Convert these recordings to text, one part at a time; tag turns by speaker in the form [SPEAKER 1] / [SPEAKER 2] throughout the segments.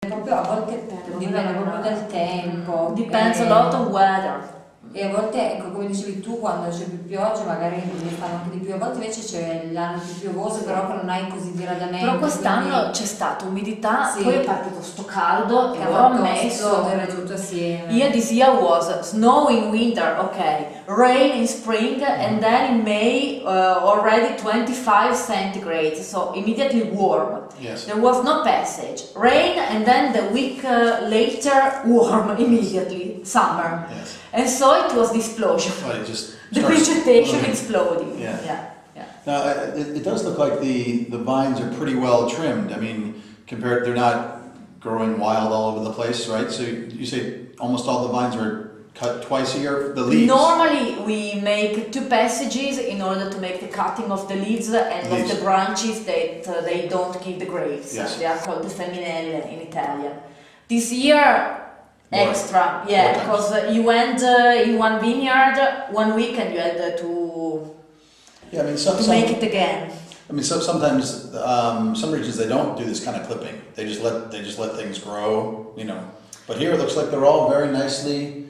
[SPEAKER 1] Proprio a volte dipende proprio dal tempo.
[SPEAKER 2] Depends a lot on weather.
[SPEAKER 1] E a volte, ecco, come dicevi tu, quando c'è più pioggia magari ne fanno anche di più, a volte invece c'è l'anno più piovoso, però che non hai così diradamento.
[SPEAKER 2] Però quest'anno c'è stata umidità,
[SPEAKER 1] sì.
[SPEAKER 2] Poi è partito sto caldo
[SPEAKER 1] che
[SPEAKER 2] e loro hanno messo.
[SPEAKER 1] era tutto assieme.
[SPEAKER 2] Yeah, this year was snow in winter, okay, rain in spring, and then in May already 25 centigrade, so immediately warm.
[SPEAKER 3] Yes.
[SPEAKER 2] There was no passage. Rain, and then the week later warm immediately, summer.
[SPEAKER 3] Yes.
[SPEAKER 2] And so it was the explosion.
[SPEAKER 3] Well, it just
[SPEAKER 2] The
[SPEAKER 3] starts
[SPEAKER 2] vegetation
[SPEAKER 3] blooming.
[SPEAKER 2] exploding.
[SPEAKER 3] Yeah.
[SPEAKER 2] Yeah.
[SPEAKER 3] Now, it does look like the vines are pretty well trimmed. I mean, compared, they're not growing wild all over the place, right? So you say almost all the vines are cut twice a year, the leaves?
[SPEAKER 2] Normally we make 2 passages in order to make the cutting of the leaves and of the branches that they don't give the grapes.
[SPEAKER 3] Yes.
[SPEAKER 2] They are called the feminelle in Italian. This year
[SPEAKER 3] More.
[SPEAKER 2] extra,
[SPEAKER 3] More
[SPEAKER 2] because you went in one vineyard 1 week and you had to make it again.
[SPEAKER 3] I mean, sometimes some regions they don't do this kind of clipping. They just let things grow, you know. But here it looks like they're all very nicely.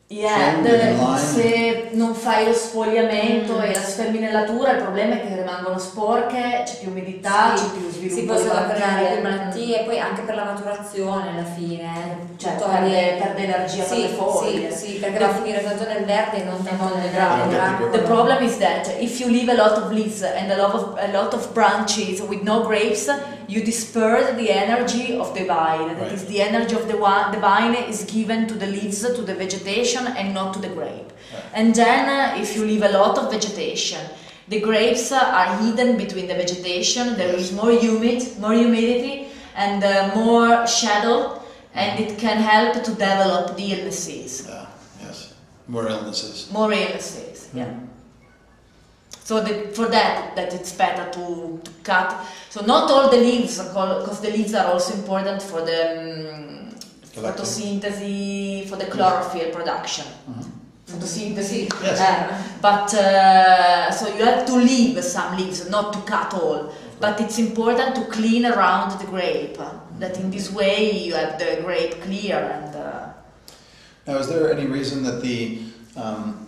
[SPEAKER 2] Se non fai lo sfogliamento e la sferminellatura, il problema è che rimangono sporche, c'è più umidità, c'è più sviluppo
[SPEAKER 1] si possono creare più malattie, poi anche per la maturazione alla fine,
[SPEAKER 2] cioè perde energia per le foglie.
[SPEAKER 1] Sì, perché va a finire tanto nel verde e non tanto nel grano.
[SPEAKER 2] The problem is that if you leave a lot of leaves and a lot of branches with no grapes, you disperse the energy of the vine. That is, the energy of the vine is given to the leaves, to the vegetation, and not to the grape. And then if you leave a lot of vegetation, the grapes are hidden between the vegetation. There is more humidity, and more shadow, and it can help to develop the illnesses.
[SPEAKER 3] Yes, more illnesses.
[SPEAKER 2] More illnesses, yeah. So for that it's better to cut. So not all the leaves, because the leaves are also important for the photosynthesis, for the chlorophyll production. Photosynthesis.
[SPEAKER 3] Yes.
[SPEAKER 2] But so you have to leave some leaves, not to cut all. But it's important to clean around the grape. That in this way you have the grape clear and.
[SPEAKER 3] Now, is there any reason that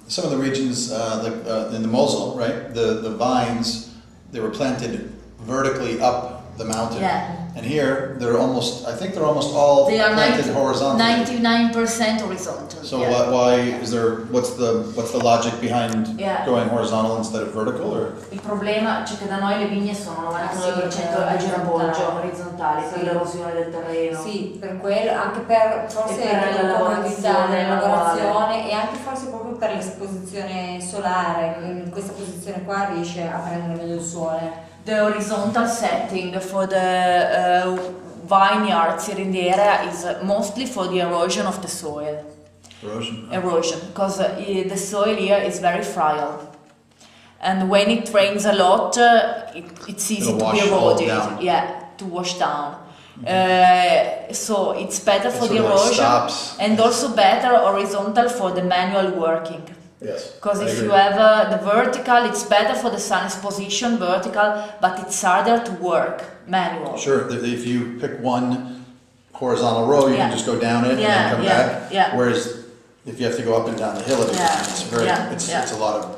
[SPEAKER 3] some of the regions, like in the Mosel, right, the vines, they were planted vertically up the mountain.
[SPEAKER 2] Yeah.
[SPEAKER 3] And here, I think they're almost all planted horizontally.
[SPEAKER 2] 99% horizontal.
[SPEAKER 3] So what's the logic behind going horizontal instead of vertical? Or?
[SPEAKER 2] Il problema è che da noi le vigne sono 99% a giraboggio, orizzontali, per l'erosione del terreno.
[SPEAKER 1] Sì, per quello, anche per forse la comodità della lavorazione e anche forse proprio per l'esposizione solare. In questa posizione qua riesce a prendere meglio il sole.
[SPEAKER 2] The horizontal setting for the vineyards here in the area is mostly for the erosion of the soil. Erosion, because the soil here is very fragile. And when it rains a lot, it's easy to be eroded. To wash down. So it's better for the erosion and also better horizontal for the manual working.
[SPEAKER 3] Yes.
[SPEAKER 2] Because if you have the vertical, it's better for the sun exposition, vertical, but it's harder to work manual.
[SPEAKER 3] Sure, if you pick one horizontal row, you can just go down it and then come back.
[SPEAKER 2] Yeah.
[SPEAKER 3] Whereas if you have to go up and down the hill, it's a lot of.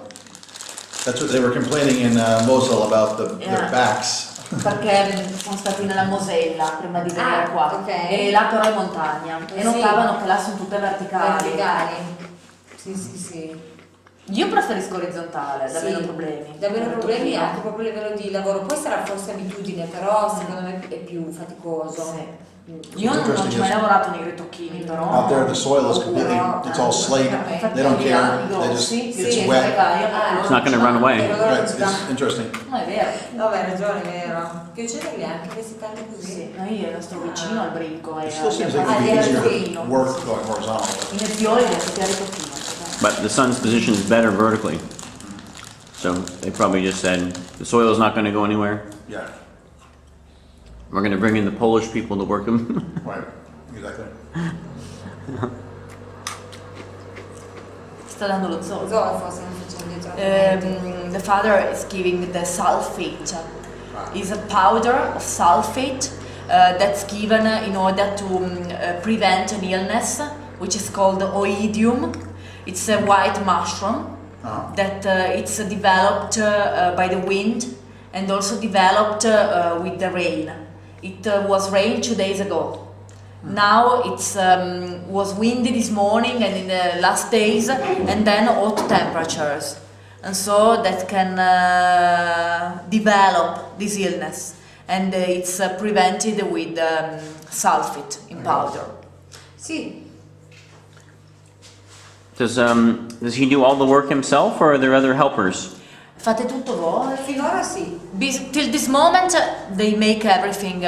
[SPEAKER 3] That's what they were complaining in Mosel about their backs.
[SPEAKER 2] Perché sono stati nella Mosella prima di venire qua e là però è montagna e notavano che là sono tutte verticali.
[SPEAKER 1] Sì.
[SPEAKER 2] Io preferisco orizzontale, da meno problemi.
[SPEAKER 1] Da meno problemi anche proprio a livello di lavoro. Poi sarà forse abitudine, però secondo me è più faticoso.
[SPEAKER 2] Sì. Io non ci ho mai lavorato nei ritocchini, però.
[SPEAKER 3] Out there the soil is completely, it's all slate. They don't care. They just, it's wet.
[SPEAKER 4] It's not going to run away.
[SPEAKER 3] Right, it's interesting.
[SPEAKER 2] No, è vero.
[SPEAKER 1] No, hai ragione, è vero. Piacerebbe anche questi tanti così.
[SPEAKER 2] Sì, noi il nostro vicino al brinco
[SPEAKER 3] It still seems like it'd be easier to work going horizontal.
[SPEAKER 2] In Nebbioli è tutti a ritocchino.
[SPEAKER 4] But the sun's position is better vertically. So they probably just said, the soil is not going to go anywhere.
[SPEAKER 3] Yeah.
[SPEAKER 4] We're going to bring in the Polish people to work them.
[SPEAKER 3] Right, exactly.
[SPEAKER 2] Sta dando lo zolfo.
[SPEAKER 1] Forse non facciamo dietro.
[SPEAKER 2] The father is giving the sulfate. It's a powder of sulfate that's given in order to prevent an illness, which is called oidium. It's a white mushroom that it's developed by the wind and also developed with the rain. It was rain 2 days ago. Now it's was windy this morning and in the last days, and then hot temperatures, and so that can develop this illness, and it's prevented with sulfate in powder.
[SPEAKER 1] Sì.
[SPEAKER 4] Does he do all the work himself, or are there other helpers?
[SPEAKER 2] Fate tutto voi?
[SPEAKER 1] Finora sì.
[SPEAKER 2] Till this moment, they make everything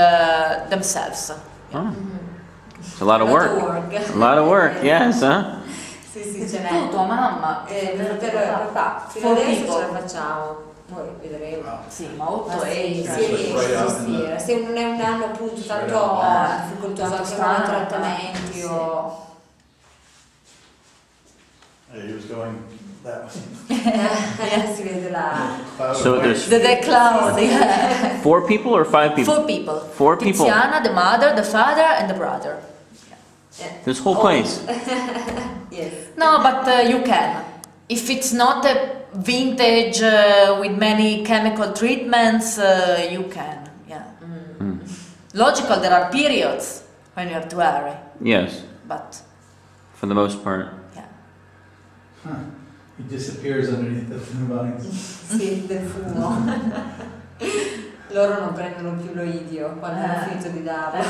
[SPEAKER 2] themselves.
[SPEAKER 4] Oh. It's a lot of work. A lot of work, yes, huh?
[SPEAKER 1] Sì, sì, ce n'è.
[SPEAKER 2] Tu, tua mamma,
[SPEAKER 1] Mio fratello e papà. Fino adesso ce la facciamo. Poi vedremo.
[SPEAKER 2] Sì, ma 8
[SPEAKER 1] Ma sì,
[SPEAKER 2] è...
[SPEAKER 1] si riesce. Se non è un anno appunto tanto difficoltoso anche con i trattamenti o...
[SPEAKER 3] He was going that way.
[SPEAKER 1] Si vede la...
[SPEAKER 4] So there's
[SPEAKER 2] The cloud, yeah.
[SPEAKER 4] 4 people or 5 people?
[SPEAKER 2] 4 people.
[SPEAKER 4] 4 people.
[SPEAKER 2] Tiziana, the mother, the father, and the brother.
[SPEAKER 4] This whole place.
[SPEAKER 1] Yes.
[SPEAKER 2] No, but you can. If it's not a vintage with many chemical treatments, you can. Yeah. Logical, there are periods when you have to vary,
[SPEAKER 4] Yes,
[SPEAKER 2] but
[SPEAKER 4] for the most part.
[SPEAKER 2] yeah.
[SPEAKER 5] He disappears underneath the vines.
[SPEAKER 1] Sì, del fumo. Loro non prendono più l'oidio quando hanno finito di darlo.